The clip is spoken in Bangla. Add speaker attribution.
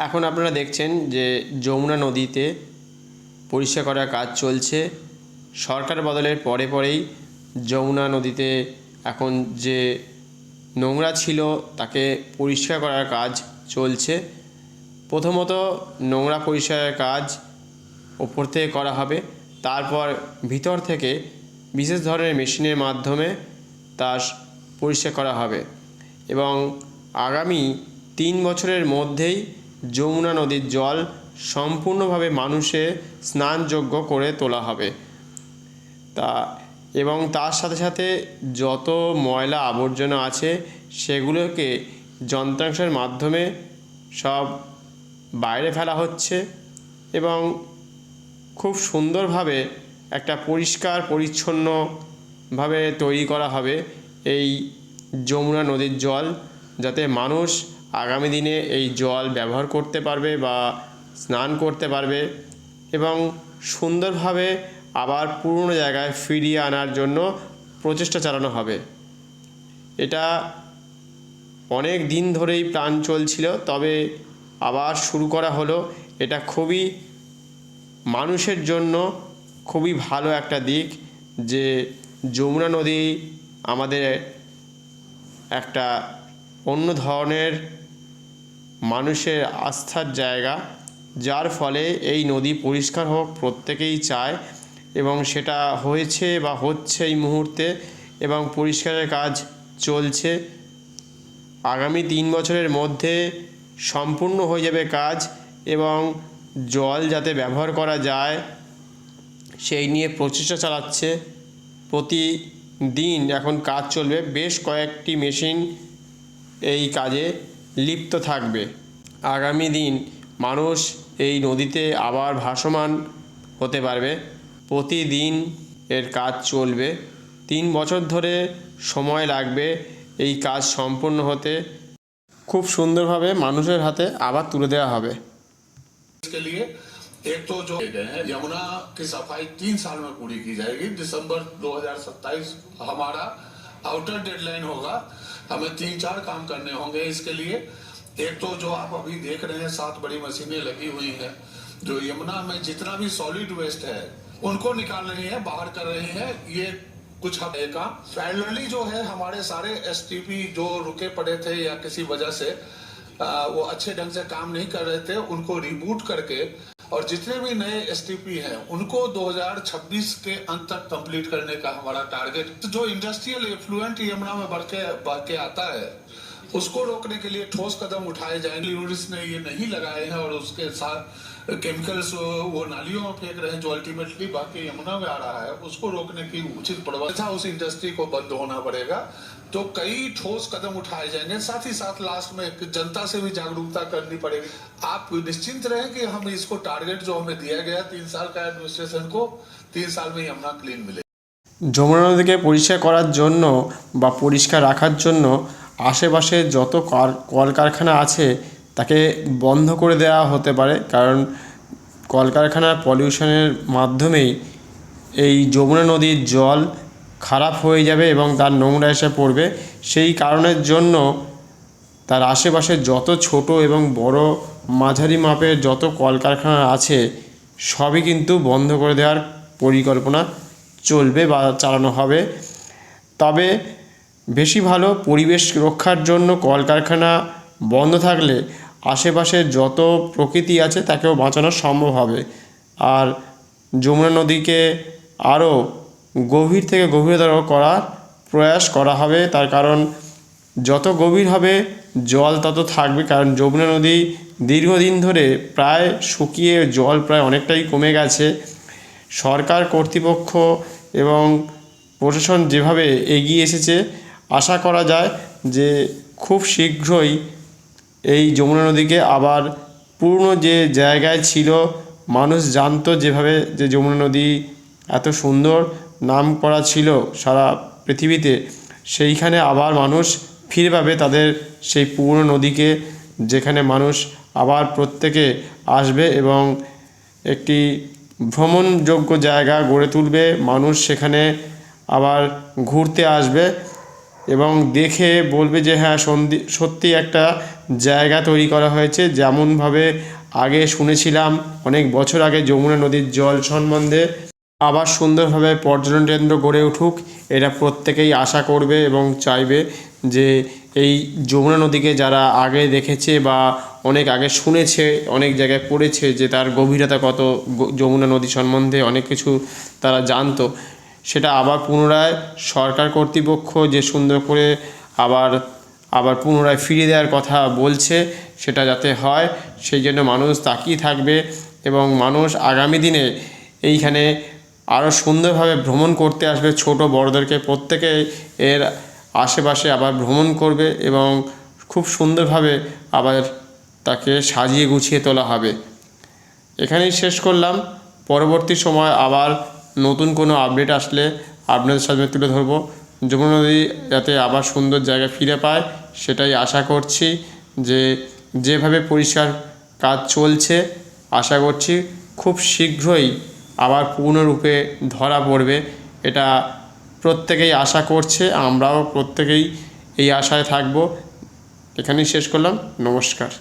Speaker 1: এখন আপনারা দেখছেন যে যমুনা নদীতে পরিষ্কার করার কাজ চলছে। সরকার বদলের পরে পরেই যমুনা নদীতে এখন যে নোংরা ছিল তাকে পরিষ্কার করার কাজ চলছে। প্রথমত নোংরা পরিষ্কারের কাজ ওপর থেকে করা হবে, তারপর ভিতর থেকে বিশেষ ধরনের মেশিনের মাধ্যমে তা পরিষ্কার করা হবে এবং আগামী 3 বছরের মধ্যেই যমুনা নদীর জল সম্পূর্ণভাবে মানুষের স্নানযোগ্য করে তোলা হবে। এবং তার সাথে সাথে যত ময়লা আবর্জনা আছে সেগুলোকে যন্ত্রাংশের মাধ্যমে সব বাইরে ফেলা হচ্ছে এবং খুব সুন্দরভাবে একটা পরিষ্কার পরিচ্ছন্নভাবে তৈরি করা হবে এই যমুনা নদীর জল, যাতে মানুষ আগামী দিনে এই জল ব্যবহার করতে পারবে বা স্নান করতে পারবে এবং সুন্দরভাবে আবার পুরনো জায়গায় ফিরিয়ে আনার জন্য প্রচেষ্টা চালানো হবে। এটা অনেক দিন ধরেই প্ল্যান চলছিল, তবে আবার শুরু করা হলো। এটা খুবই মানুষের জন্য খুবই ভালো একটা দিক যে যমুনা নদী আমাদের একটা অন্য ধরনের মানুষের আস্থার জায়গা, যার ফলে এই নদী পরিষ্কার হোক প্রত্যেকেই চায় এবং সেটা হয়েছে বা হচ্ছে এই মুহূর্তে এবং পরিষ্কারের কাজ চলছে। আগামী 3 বছরের মধ্যে সম্পূর্ণ হয়ে যাবে কাজ এবং জল যাতে ব্যবহার করা যায় সেই নিয়ে প্রচেষ্টা চালাচ্ছে। প্রতিদিন এখন কাজ চলবে, বেশ কয়েকটি মেশিন এই কাজে লিপ্ত থাকবে। আগামী দিন মানুষ এই নদীতে আবার ভাসমান হতে পারবে। প্রতিদিন এর কাজ চলবে। 3 বছর ধরে সময় লাগবে এই কাজ সম্পূর্ণ হতে। খুব সুন্দরভাবে মানুষের হাতে আবার তুলে দেওয়া হবে।
Speaker 2: इसके लिए एक तो जो गए हैं यमुना की सफाई 3 साल में पूरी की जाएगी। दिसंबर 2027 हमारा आउटर डेडलाइन होगा। हमें 3-4 काम करने होंगे इसके लिए। एक तो जो आप अभी देख रहे हैं 7 बड़ी मशीनें लगी हुई हैं जो यमुना में जितना भी सॉलिड वेस्ट है उनको निकाल रही है, बाहर कर रही है। ये कुछ हफ्ते का पैरेलली जो है हमारे सारे एसटीपी जो रुके पड़े थे या किसी वजह से वो अच्छे ढंग से काम नहीं कर रहे थे, उनको रिबूट करके और जितने भी नए एसटीपी हैं उनको 2026 के अंत तक कंप्लीट करने का हमारा टारगेट। तो जो इंडस्ट्रियल एफ्लुएंट यमुना में बढ़ के आता है उसको रोकने के लिए ठोस कदम उठाए जाएंगे। यूनिट्स ने ये नहीं लगाए हैं और उसके साथ केमिकल्स वो नालियों में फेंक रहे हैं जो अल्टीमेटली बाकी यमुना में आ रहा है, उसको रोकने की उचित व्यवस्था उस इंडस्ट्री को बंद होना पड़ेगा। तो कई ठोस कदम उठाए जाएंगे। साथ ही साथ लास्ट में जनता से भी जागरूकता करनी पड़ेगी। आप निश्चिंत रहें कि हम इसको टारगेट जो हमें दिया गया 3 साल का एडमिनिस्ट्रेशन को 3 साल में यमुना क्लीन मिले।
Speaker 1: যমুনা নদীকে পরিষ্কার করার জন্য বা পরিষ্কার রাখার জন্য আশেপাশে যত কলকারখানা আছে তাকে বন্ধ করে দেওয়া হতে পারে, কারণ কলকারখানার পলিউশনের মাধ্যমেই এই যমুনা নদীর জল খারাপ হয়ে যাবে এবং তার নোংরা এসে পড়বে। সেই কারণের জন্য তার আশেপাশে যত ছোট এবং বড় মাঝারি মাপের যত কলকারখানা আছে সবই কিন্তু বন্ধ করে দেওয়ার পরিকল্পনা চলবে বা চালানো হবে। তবে বেশি ভালো পরিবেশ রক্ষার জন্য কলকারখানা বন্ধ থাকলে আশেপাশে যত প্রকৃতি আছে তাকেও বাঁচানো সম্ভব হবে। আর যমুনা নদীকে আরও গভীর থেকে গভীরতর করার প্রয়াস করা হবে, তার কারণ যত গভীর হবে জল তত থাকবে। কারণ যমুনা নদী দীর্ঘদিন ধরে প্রায় শুকিয়ে জল প্রায় অনেকটাই কমে গেছে। সরকার কর্তৃপক্ষ এবং প্রশাসন যেভাবে এগিয়ে এসেছে, আশা করা যায় যে খুব শীঘ্রই এই যমুনা নদীকে আবার পুরনো যে জায়গায় ছিল, মানুষ জানতো যেভাবে যে যমুনা নদী এত সুন্দর নাম করা ছিল সারা পৃথিবীতে, সেইখানে আবার মানুষ ফিরে পাবে তাদের সেই পুরনো নদীকে, যেখানে মানুষ আবার প্রত্যেকে আসবে এবং একটি ভ্রমণযোগ্য জায়গা গড়ে তুলবে। মানুষ সেখানে আবার ঘুরতে আসবে এবং দেখে বলবে যে হ্যাঁ সত্যি একটা জায়গা তৈরি করা হয়েছে। যেমনভাবে আগে শুনেছিলাম অনেক বছর আগে যমুনা নদীর জল সম্বন্ধে, আবার সুন্দরভাবে পর্যটন কেন্দ্র গড়ে উঠুক এটা প্রত্যেকেই আশা করবে এবং চাইবে যে এই যমুনা নদীকে যারা আগে দেখেছে বা অনেক আগে শুনেছে, অনেক জায়গায় পড়েছে যে তার গভীরতা কত, যমুনা নদী সম্বন্ধে অনেক কিছু তারা জানতো, সেটা আবার পুনরায় সরকার কর্তৃপক্ষ যে সুন্দর করে আবার পুনরায় ফিরিয়ে দেওয়ার কথা বলছে, সেটা যাতে হয় সেই জন্য মানুষ তাকিয়ে থাকবে। এবং মানুষ আগামী দিনে এইখানে আরও সুন্দরভাবে ভ্রমণ করতে আসবে, ছোট বড়দেরকে প্রত্যেকে এর আশেপাশে আবার ভ্রমণ করবে এবং খুব সুন্দরভাবে আবার তাকে সাজিয়ে গুছিয়ে তোলা হবে। এখানেই শেষ করলাম। পরবর্তী সময় আবার নতুন কোনো আপডেট আসলে আপনাদের সামনে তুলে ধরবো। যমুনা নদী যাতে আবার সুন্দর জায়গা ফিরে পায় সেটাই আশা করছি। যেভাবে পরিষ্কার কাজ চলছে আশা করছি খুব শীঘ্রই আবার পূর্ণরূপে ধরা পড়বে, এটা প্রত্যেকেই আশা করছে, আমরাও প্রত্যেকেই এই আশায় থাকবো। এখানেই শেষ করলাম। নমস্কার।